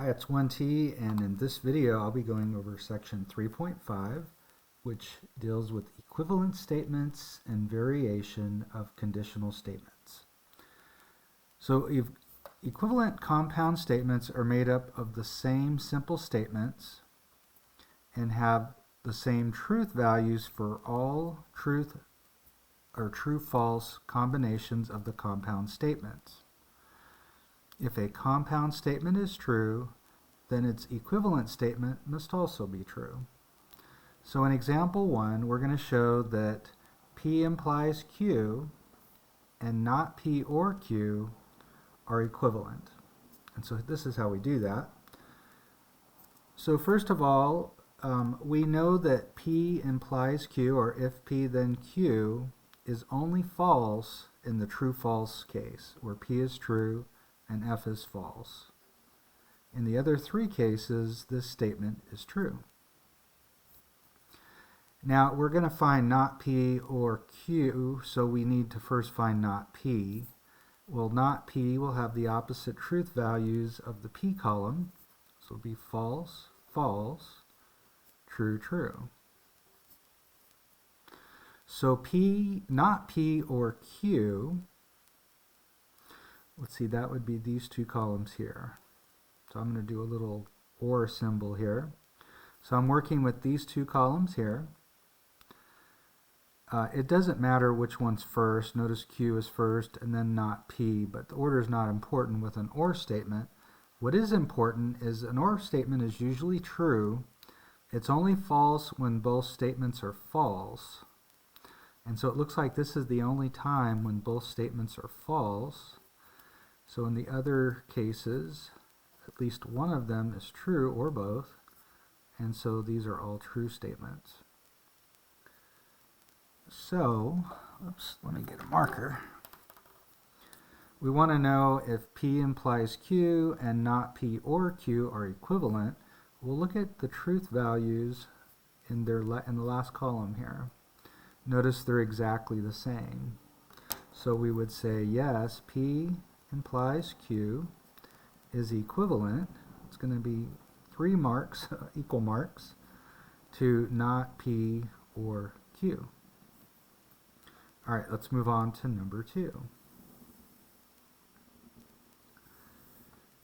Hi, it's 1T, and in this video I'll be going over section 3.5, which deals with equivalent statements and variation of conditional statements. So equivalent compound statements are made up of the same simple statements and have the same truth values for all truth or true-false combinations of the compound statements. If a compound statement is true, then its equivalent statement must also be true. So in example 1, we're going to show that P implies Q and not P or Q are equivalent. And so this is how we do that. So first of all, we know that P implies Q, or if P then Q, is only false in the true-false case, where P is true and F is false. In the other three cases, this statement is true. Now we're going to find not P or Q, so we need to first find not P. Well, not P will have the opposite truth values of the P column, so it'll be false, false, true, true. So P, not P or Q, let's see, that would be these two columns here. So I'm going to do a little OR symbol here. So I'm working with these two columns here. It doesn't matter which one's first. Notice Q is first and then not P, but the order is not important with an OR statement. What is important is an OR statement is usually true. It's only false when both statements are false. And so it looks like this is the only time when both statements are false. So in the other cases, at least one of them is true, or both, and so these are all true statements. So, oops, let me get a marker. We want to know if P implies Q and not P or Q are equivalent. We'll look at the truth values in the last column here. Notice they're exactly the same. So we would say yes, P implies Q is equivalent. It's going to be 3 marks, equal marks, to not P or Q. All right, let's move on to number 2.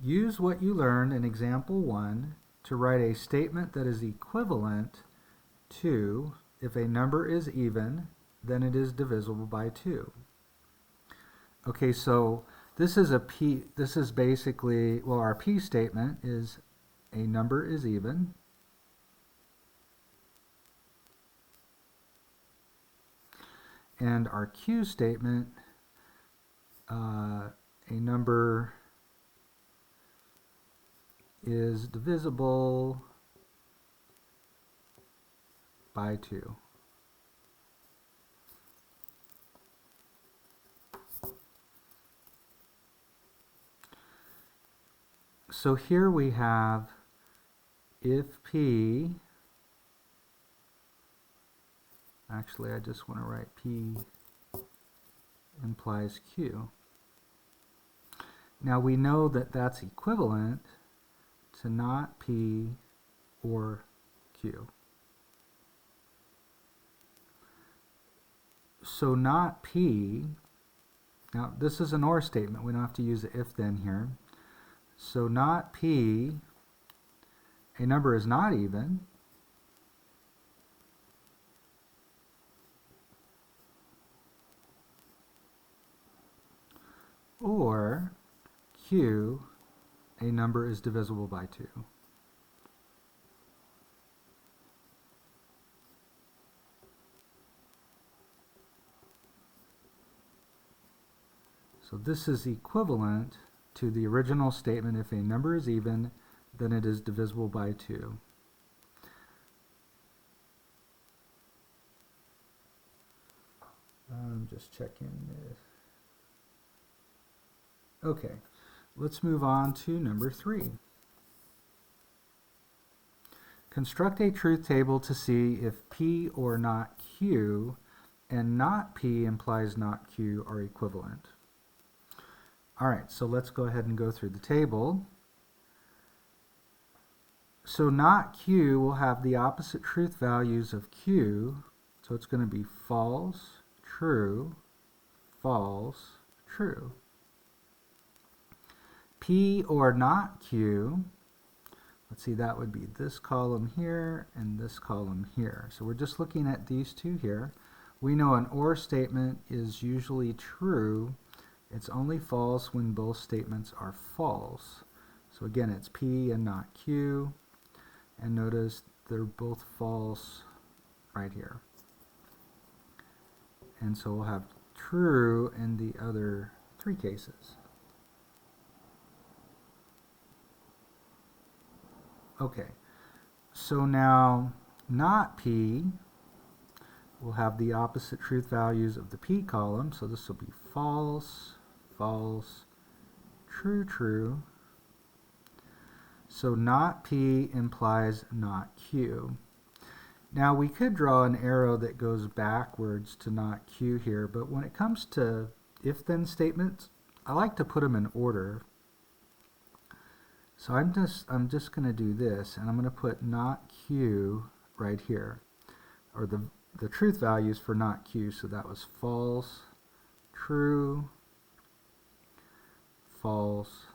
Use what you learned in example 1 to write a statement that is equivalent to, if a number is even, then it is divisible by 2. Okay, so this is basically, well, our P statement is a number is even. And our Q statement, a number is divisible by 2. So here we have if P, actually I just want to write P implies Q. Now we know that that's equivalent to not P or Q. So not P, now this is an OR statement, we don't have to use the if then here. So not P, a number is not even, or Q, a number is divisible by 2. So this is equivalent to the original statement, if a number is even, then it is divisible by 2. I'm just checking this. Okay, let's move on to number 3. Construct a truth table to see if P or not Q and not P implies not Q are equivalent. All right, so let's go ahead and go through the table. So not Q will have the opposite truth values of Q. So it's going to be false, true, false, true. P or not Q, let's see, that would be this column here and this column here. So we're just looking at these two here. We know an OR statement is usually true. It's only false when both statements are false. So again, it's P and not Q. And notice they're both false right here. And so we'll have true in the other three cases. Okay, so now not P will have the opposite truth values of the P column. So this will be false, false, true, true. So not P implies not Q. Now we could draw an arrow that goes backwards to not Q here, but when it comes to if-then statements, I like to put them in order. So I'm just going to do this, and I'm going to put not Q right here, or the truth values for not Q. So that was false, true, false,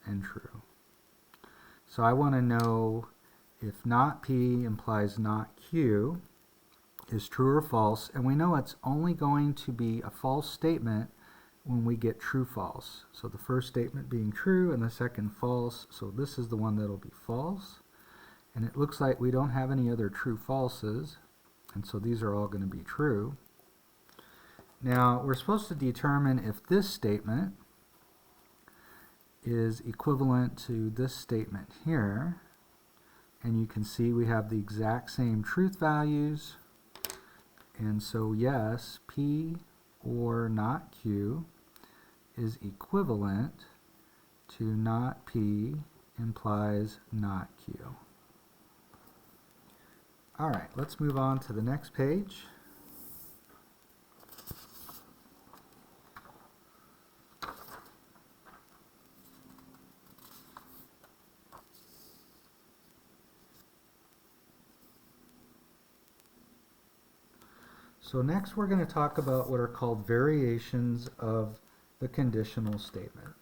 and true. So I want to know if not P implies not Q is true or false, and we know it's only going to be a false statement when we get true false. So the first statement being true and the second false, so this is the one that'll be false. And it looks like we don't have any other true falses, and so these are all going to be true. Now we're supposed to determine if this statement is equivalent to this statement here, and you can see we have the exact same truth values, and so yes, P or not Q is equivalent to not P implies not Q. All right, let's move on to the next page. So next we're going to talk about what are called variations of the conditional statement.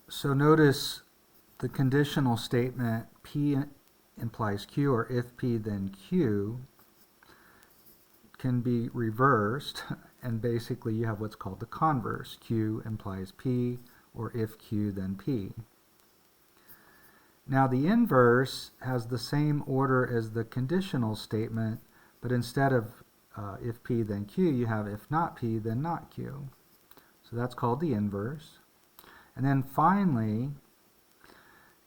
So notice the conditional statement P implies Q, or if P then Q, can be reversed, and basically you have what's called the converse. Q implies P, or if Q then P. Now the inverse has the same order as the conditional statement, but instead of if P then Q, you have if not P then not Q. So that's called the inverse. And then finally,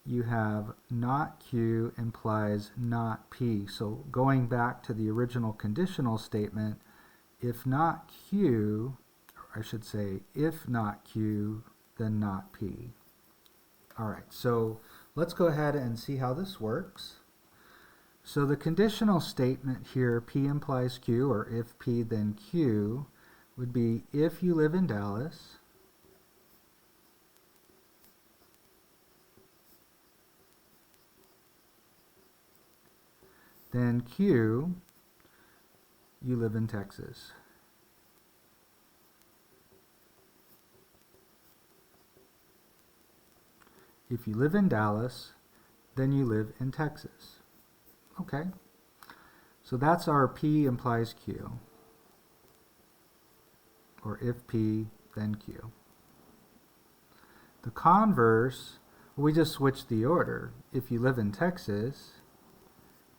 you have not Q implies not P. So going back to the original conditional statement, if not Q, or I should say if not Q, then not P. All right, so let's go ahead and see how this works. So the conditional statement here, P implies Q, or if P then Q, would be if you live in Dallas, then Q, you live in Texas. If you live in Dallas, then you live in Texas. Okay, so that's our P implies Q, or if P, then Q. The converse, we just switch the order. If you live in Texas,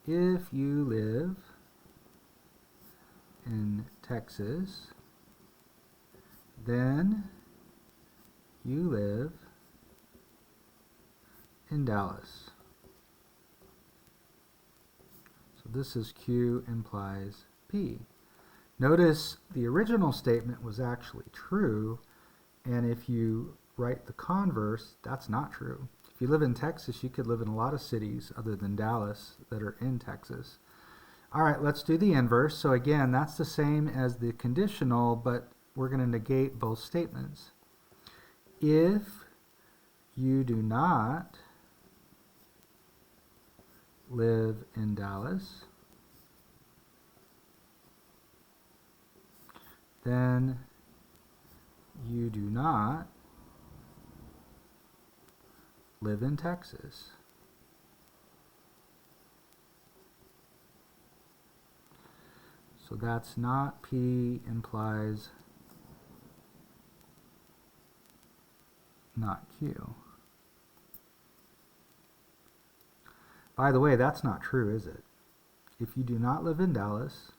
if you live in Texas, then you live in Dallas. So this is Q implies P. Notice the original statement was actually true, and if you write the converse, that's not true. If you live in Texas, you could live in a lot of cities other than Dallas that are in Texas. All right, let's do the inverse. So again, that's the same as the conditional, but we're going to negate both statements. If you do not live in Dallas, then you do not live in Texas. So that's not P implies not Q. By the way, that's not true, is it? If you do not live in Dallas,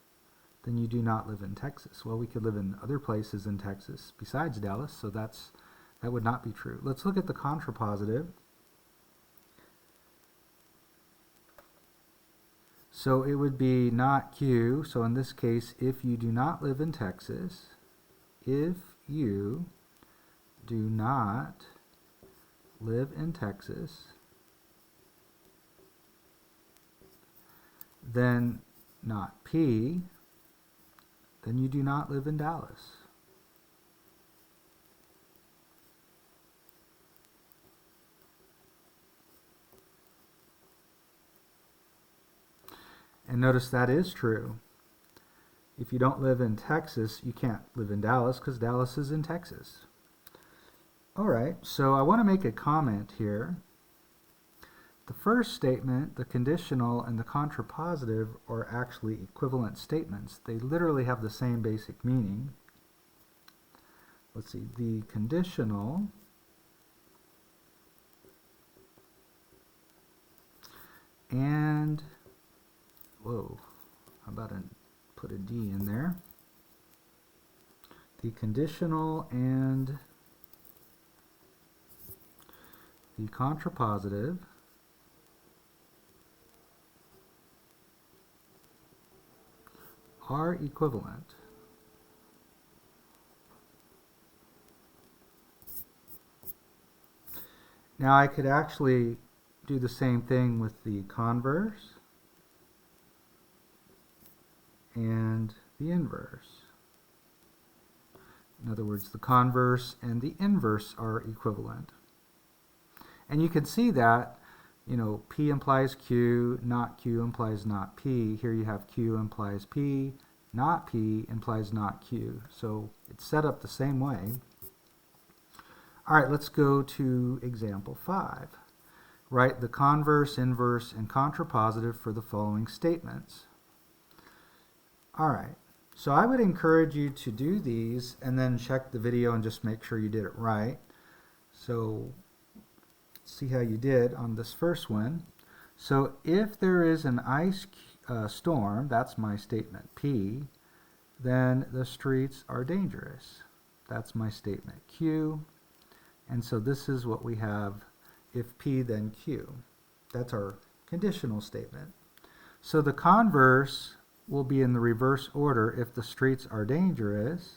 then you do not live in Texas. Well, we could live in other places in Texas besides Dallas, so that would not be true. Let's look at the contrapositive. So it would be not Q. So in this case, if you do not live in Texas, if you do not live in Texas, then not P, then you do not live in Dallas. And notice that is true. If you don't live in Texas, you can't live in Dallas because Dallas is in Texas. All right, so I want to make a comment here. The first statement, the conditional and the contrapositive, are actually equivalent statements. They literally have the same basic meaning. Let's see, the conditional and, whoa, how about put a D in there? The conditional and the contrapositive are equivalent. Now I could actually do the same thing with the converse and the inverse. In other words, the converse and the inverse are equivalent. And you can see that, you know, P implies Q, not Q implies not P. Here you have Q implies P, not P implies not Q. So it's set up the same way. All right, let's go to example 5. Write the converse, inverse, and contrapositive for the following statements. All right, so I would encourage you to do these and then check the video and just make sure you did it right. So see how you did on this first one. So if there is an ice storm, that's my statement P, then the streets are dangerous. That's my statement Q. And so this is what we have, if P then Q. That's our conditional statement. So the converse will be in the reverse order. If the streets are dangerous,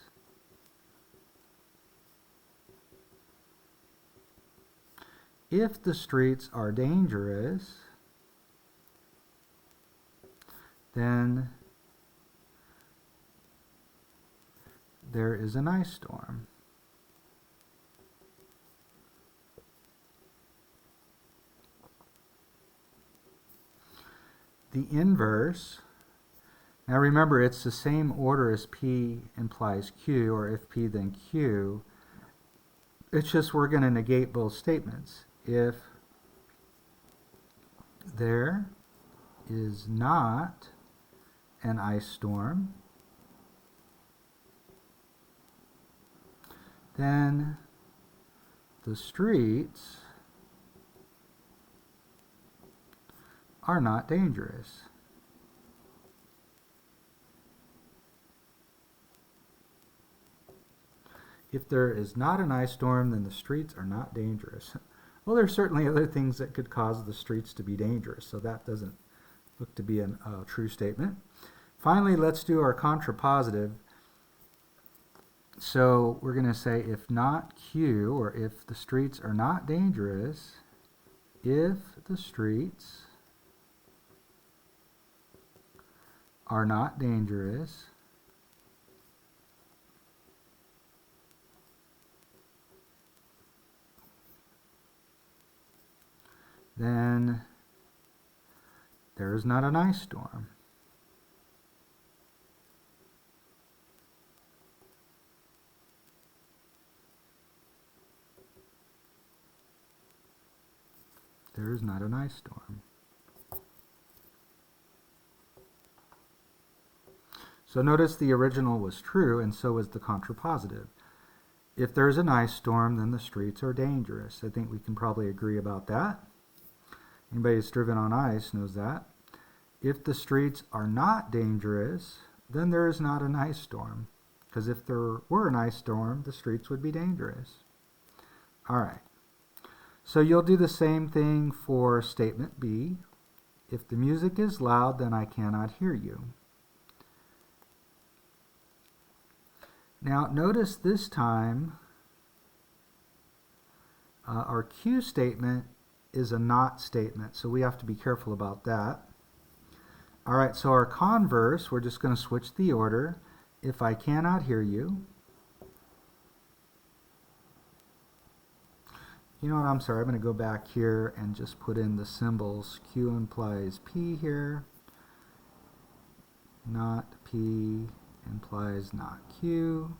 if the streets are dangerous, then there is an ice storm. The inverse, now remember it's the same order as P implies Q, or if P then Q. It's just we're going to negate both statements. If there is not an ice storm, then the streets are not dangerous. If there is not an ice storm, then the streets are not dangerous. Well, there's certainly other things that could cause the streets to be dangerous, so that doesn't look to be a true statement. Finally, let's do our contrapositive. So we're going to say if not Q, or if the streets are not dangerous, if the streets are not dangerous, then there is not an ice storm. There is not an ice storm. So notice the original was true, and so is the contrapositive. If there's an ice storm, then the streets are dangerous. I think we can probably agree about that. Anybody who's driven on ice knows that. If the streets are not dangerous, then there is not an ice storm. Because if there were an ice storm, the streets would be dangerous. All right. So you'll do the same thing for statement B. If the music is loud, then I cannot hear you. Now notice this time our Q statement is a not statement, so we have to be careful about that. All right, so our converse, we're just going to switch the order. If I cannot hear you. You know what, I'm sorry, I'm going to go back here and just put in the symbols. Q implies P here. Not P implies not Q.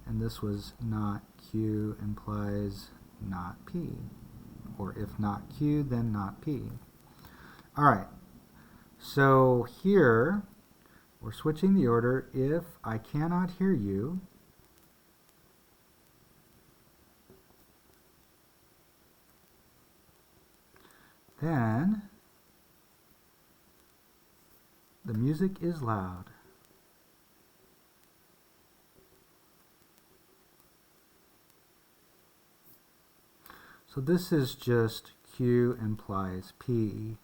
And this was not Q implies not P. Or if not Q, then not P. All right, so here we're switching the order. If I cannot hear you, then the music is loud. So this is just Q implies P.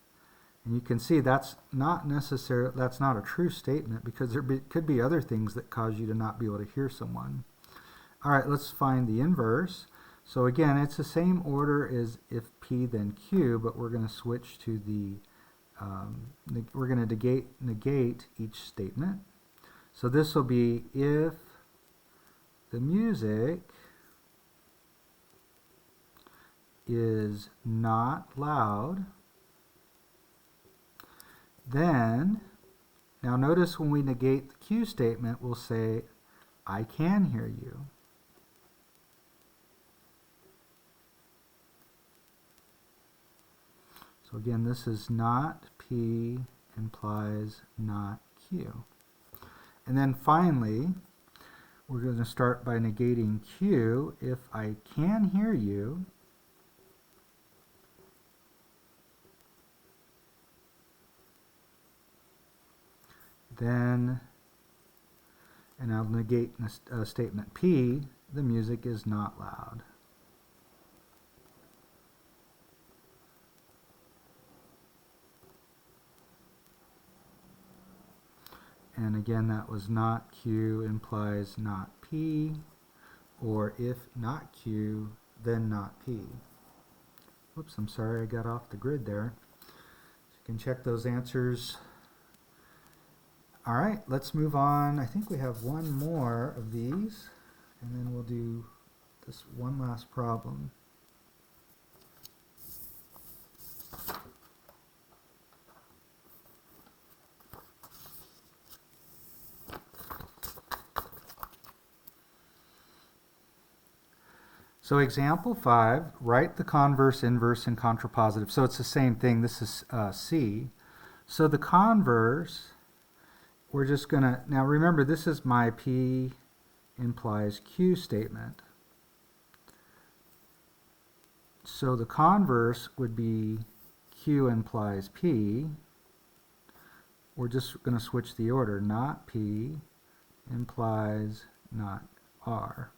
And you can see that's not a true statement, because there could be other things that cause you to not be able to hear someone. All right, let's find the inverse. So again, it's the same order as if P then Q, but we're going to switch to the, we're going to negate each statement. So this will be if the music is not loud, then, now notice when we negate the Q statement, we'll say, I can hear you. So again, this is not P implies not Q. And then finally, we're going to start by negating Q. If I can hear you, then, and I'll negate statement P, the music is not loud. And again, that was not Q implies not P, or if not Q, then not P. Whoops, I'm sorry, I got off the grid there. So you can check those answers. All right, let's move on. I think we have one more of these, and then we'll do this one last problem. So example 5, write the converse, inverse, and contrapositive. So it's the same thing. This is C. So the converse, we're just going to, now remember, this is my P implies Q statement. So the converse would be Q implies P. We're just going to switch the order. Not P implies not R.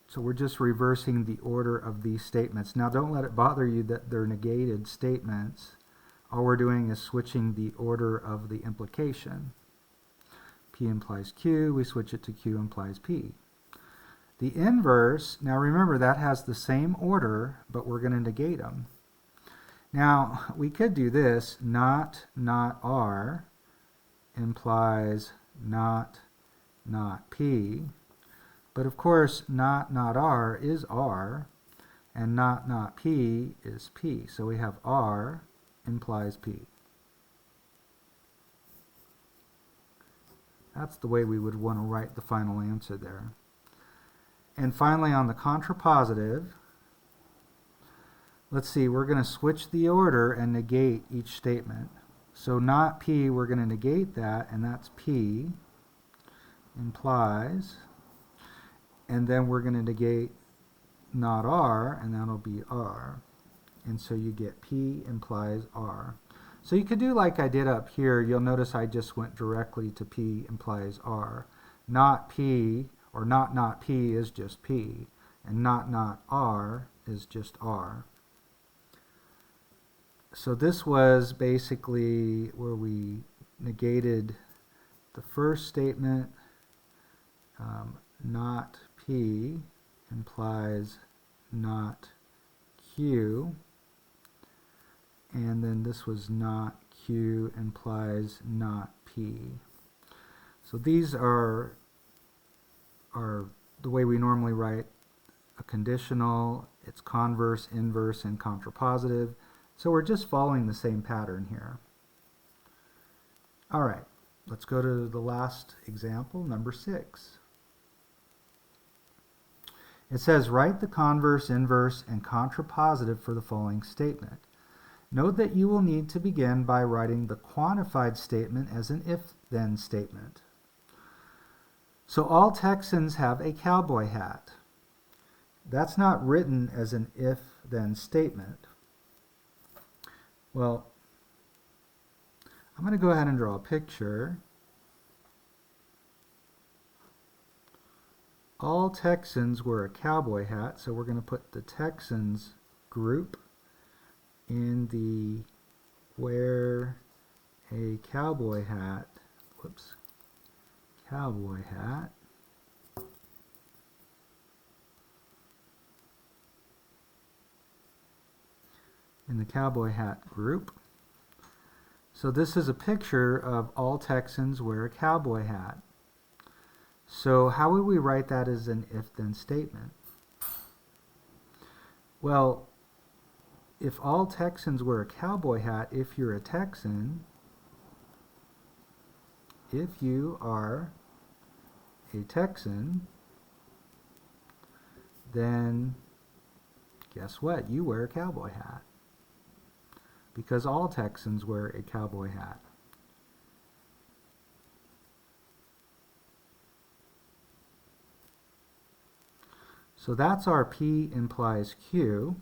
So we're just reversing the order of these statements. Now don't let it bother you that they're negated statements. All we're doing is switching the order of the implication. P implies Q, we switch it to Q implies P. The inverse, now remember that has the same order, but we're going to negate them. Now we could do this, not R implies not P. But of course, not R is R. and not P is P. So we have R implies P. That's the way we would want to write the final answer there. And finally, on the contrapositive, let's see, we're going to switch the order and negate each statement. So not P, we're going to negate that, and that's P implies. And then we're going to negate not R, and that'll be R. And so you get P implies R. So you could do like I did up here. You'll notice I just went directly to P implies R. Not P, or not P is just P. And not R is just R. So this was basically where we negated the first statement. Not P implies not Q. And then this was not Q implies not P. So these are the way we normally write a conditional. It's converse, inverse, and contrapositive. So we're just following the same pattern here. All right, let's go to the last example, number 6. It says, write the converse, inverse, and contrapositive for the following statement. Note that you will need to begin by writing the quantified statement as an if-then statement. So all Texans have a cowboy hat. That's not written as an if-then statement. Well, I'm going to go ahead and draw a picture. All Texans wear a cowboy hat, so we're going to put the Texans group in the wear a cowboy hat, cowboy hat. In the cowboy hat group. So this is a picture of all Texans wear a cowboy hat. So how would we write that as an if-then statement? Well, if all Texans wear a cowboy hat, if you're a Texan, if you are a Texan, then guess what? You wear a cowboy hat. Because all Texans wear a cowboy hat. So that's our P implies Q.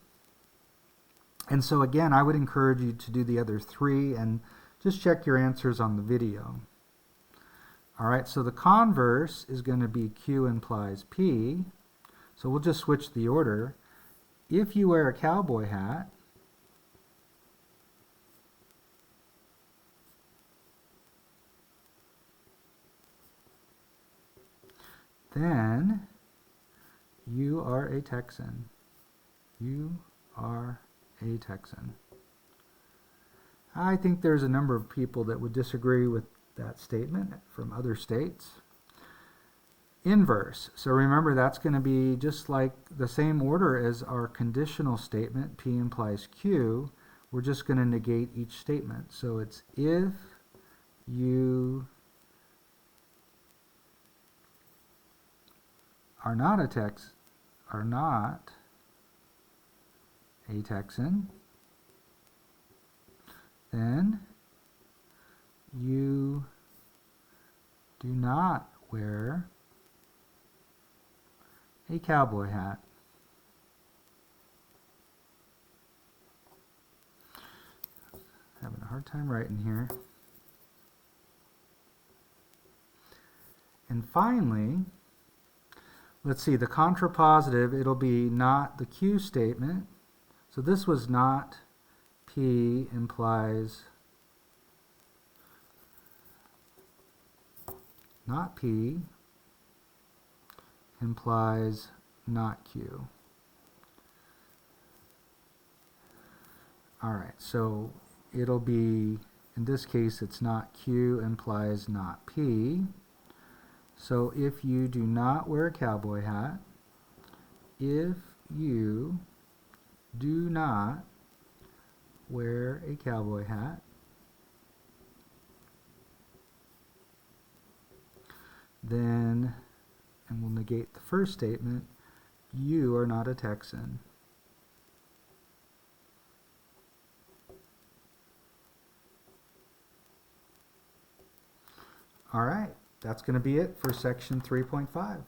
And so again, I would encourage you to do the other 3 and just check your answers on the video. All right, so the converse is going to be Q implies P. So we'll just switch the order. If you wear a cowboy hat, then you are a Texan. You are a Texan. I think there's a number of people that would disagree with that statement from other states. Inverse. So remember, that's going to be just like the same order as our conditional statement, P implies Q. We're just going to negate each statement. So it's if you are not a Texan, then you do not wear a cowboy hat. Having a hard time writing here. And finally, let's see, the contrapositive, it'll be not the Q statement. So this was not P implies not P implies not Q. All right, so it'll be, in this case, it's not Q implies not P. So if you do not wear a cowboy hat, if you do not wear a cowboy hat. Then, and we'll negate the first statement, you are not a Texan. All right, that's going to be it for section 3.5.